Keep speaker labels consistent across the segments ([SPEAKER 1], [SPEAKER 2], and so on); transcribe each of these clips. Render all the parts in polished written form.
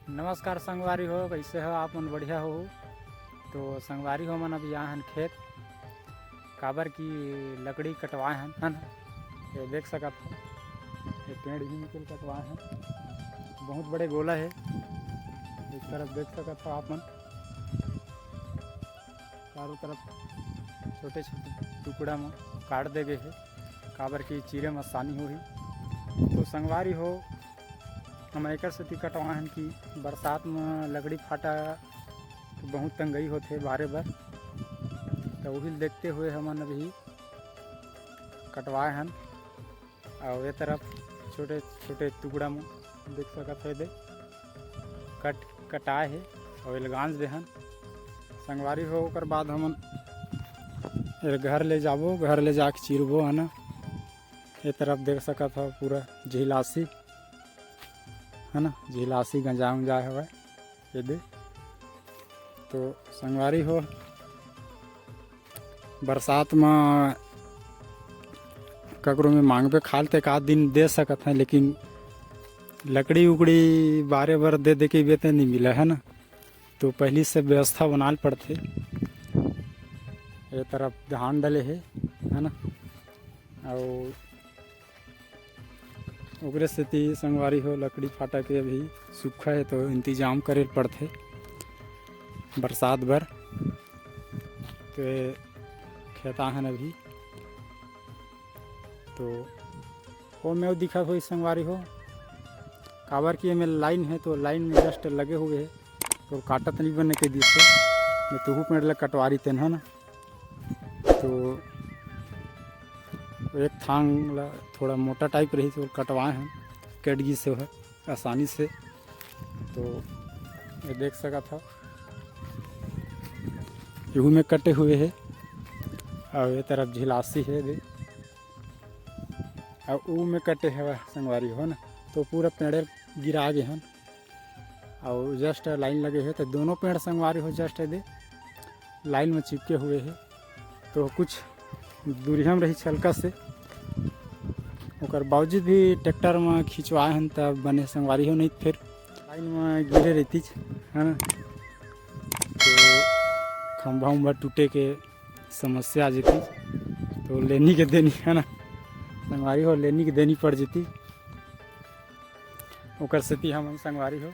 [SPEAKER 1] नमस्कार संगवारी हो, कैसे हो आप मन? बढ़िया हो तो संगवारी हो मन अब यहाँ हन खेत काबर की लकड़ी कटवाए हन है ना। ये देख सकत हो, ये पेड़ ही निकल कटवाए हैं। बहुत बड़े गोला है, इस तरफ देख सकत हो आप मन। चारों तरफ छोटे छोटे टुकड़ा में काट दे गए है काबर की चीरे में आसानी होही। तो संगवारी हो हम एकर सेती कटवाहन कि बरसात में लकड़ी फाटा तो बहुत तंगई होथे बारे बर, तो वही देखते हुए हमन अभी कटवाए हन। और ये तरफ छोटे छोटे टुकड़ा में देख सकत है, दे कटाए है और एलगांज दे हन। संगवारी हो ओकर बाद हमन घर ले जाबो, घर ले जाके चीरबो है ना। ये तरफ देख सकत हो पूरा झिलासी है ना, झिलासी गंजा उंजा हवे ये दे। तो संगवारी हो बरसात में ककरो में मांगबे खाल तो एक आध दिन दे सकत हैं, लेकिन लकड़ी उकड़ी बारे बार दे दे के बेते नहीं मिला है ना। तो पहली से व्यवस्था बनाल पड़ते। ये तरफ धान डले है ना, और ओकरे सेती संगवारी हो लकड़ी फाटा के अभी सूखा है तो इंतजाम करे पड़ते बरसात भर। तो खेता हन अभी तो वो में दिखा हुई संगवारी हो काबर की में लाइन है, तो लाइन में जस्ट लगे हुए है तो काटत नहीं बने के दिए मैं तुहू पेड़ लग कटवारी तेन है ना। तो एक थांग ला थोड़ा मोटा टाइप रही तो कटवाए हैं कटगी से है आसानी से। तो ये देख सका था यहू में कटे हुए है, और ये तरफ झिलासी है दे, और ऊ में कटे है संगवारी हो ना। तो पूरा पेड़ गिरा गए हैं और जस्ट लाइन लगे हुए, तो दोनों पेड़ संगवारी हो जस्ट दे लाइन में चिपके हुए है। तो कुछ दूरी हम रही छलका से ओकर बावजूद भी ट्रैक्टर में खिंचवाए हैं तब बने संगवारी हो, नहीं फिर लाइन में गिरे रहती है ना। तो खंभा उम्भा टूटे के समस्या आ जाती, तो लेनी के देनी है ना संगवारी हो, लेनी के देनी पड़ जाती। ओकर सेती हम संगवारी हो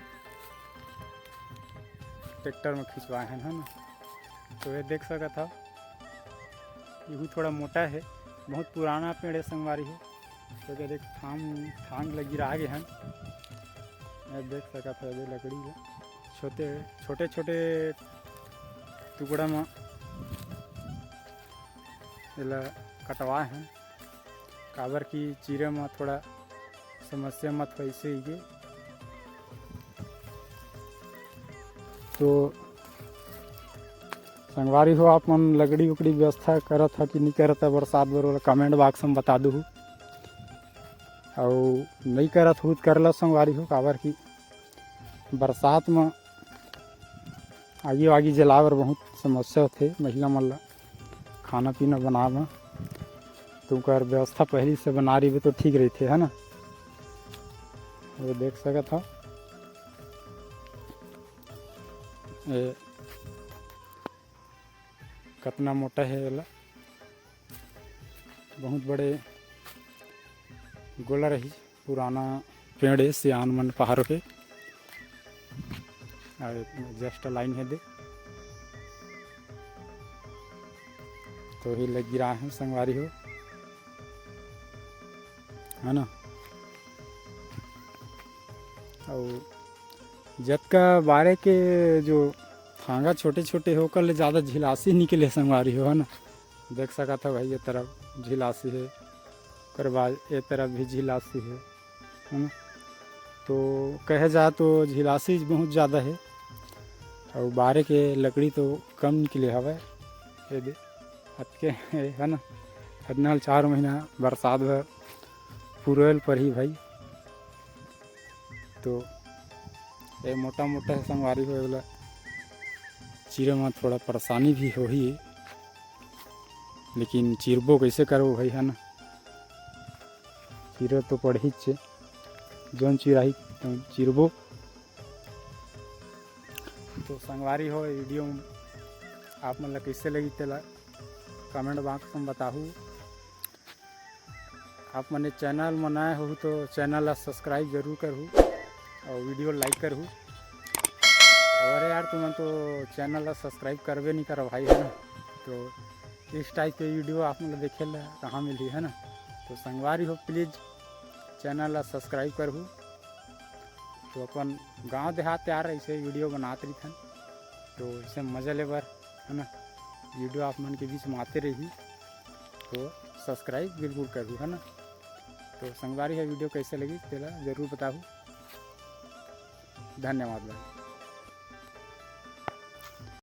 [SPEAKER 1] ट्रैक्टर में खिंचवाए हैं है ना। तो ये देख सकत था यहू थोड़ा मोटा है, बहुत पुराना पेड़ है संगवारी है। तो क्या देख थांग लगी रह गए हैं, मैं देख सका था ये लकड़ी है छोटे छोटे टुकड़ा में कटवाए हैं काबर की चीरे में थोड़ा समस्या मत हो ऐसे ही। तो संगवारी हो आप मन लकड़ी उकड़ी व्यवस्था करत है कि नहीं करत है बरसात बर, कमेंट बॉक्स में बता दू। और नहीं करत हो कर लो संगवारी हो काबर की बरसात में आगी वागी जलावर बहुत समस्या होते महिला मन खाना पीना बनावे। तो कर व्यवस्था पहले से बना रही तो ठीक रहते है ना। वो देख सकत हो कितना मोटा है वाला, बहुत बड़े गोला रही पुराना पेड़ है सियान मन पहाड़ों के। जस्ट लाइन है दे तो ही लगी रहा है संगवारी हो है ना। और जत का बारे के जो थांगा छोटे छोटे होकर ले ज़्यादा झिलासी निकले संगवारी हो है ना। देख सका था भाई ये तरफ झिलासी है, कर बाद ये तरफ भी झिलासी है ना। तो कहे जाए तो झिलासी बहुत ज़्यादा है और बारे के लकड़ी तो कम निकले हवा ये दे हतके है ना। हदना 4 महीना बरसात भर पूरल पर ही भाई। तो ये मोटा मोटा है संगवारी हो वाला चीरे में थोड़ा परेशानी भी हो ही, लेकिन चिरबो कैसे करो भाई है ना। चीरे तो पड़ ही जौन चिराही चिरबो तो संगवारी हो वीडियो आप मन ला कैसे लगी तेला कमेंट बॉक्स में बताहू। आप मने चैनल में नए हो तो चैनल ला सब्सक्राइब जरूर करूँ और वीडियो लाइक करूँ। और यार तुम तो चैनल ला सब्सक्राइब करबे नहीं करो भाई, है ना। तो इस टाइप के वीडियो आप मतलब देखे ला कहाँ मिली, है ना। तो संगवारी हो प्लीज़ चैनल ला सब्सक्राइब करूँ। तो अपन गांव देहात यार ऐसे वीडियो बनाते रही, तो इसे मजा ले बर, है ना, वीडियो आप मन के बीच में आते रही तो सब्सक्राइब बिल्कुल करूँ, है ना। तो संगवारी है वीडियो कैसे लगी तेला जरूर बताऊँ। धन्यवाद भाई।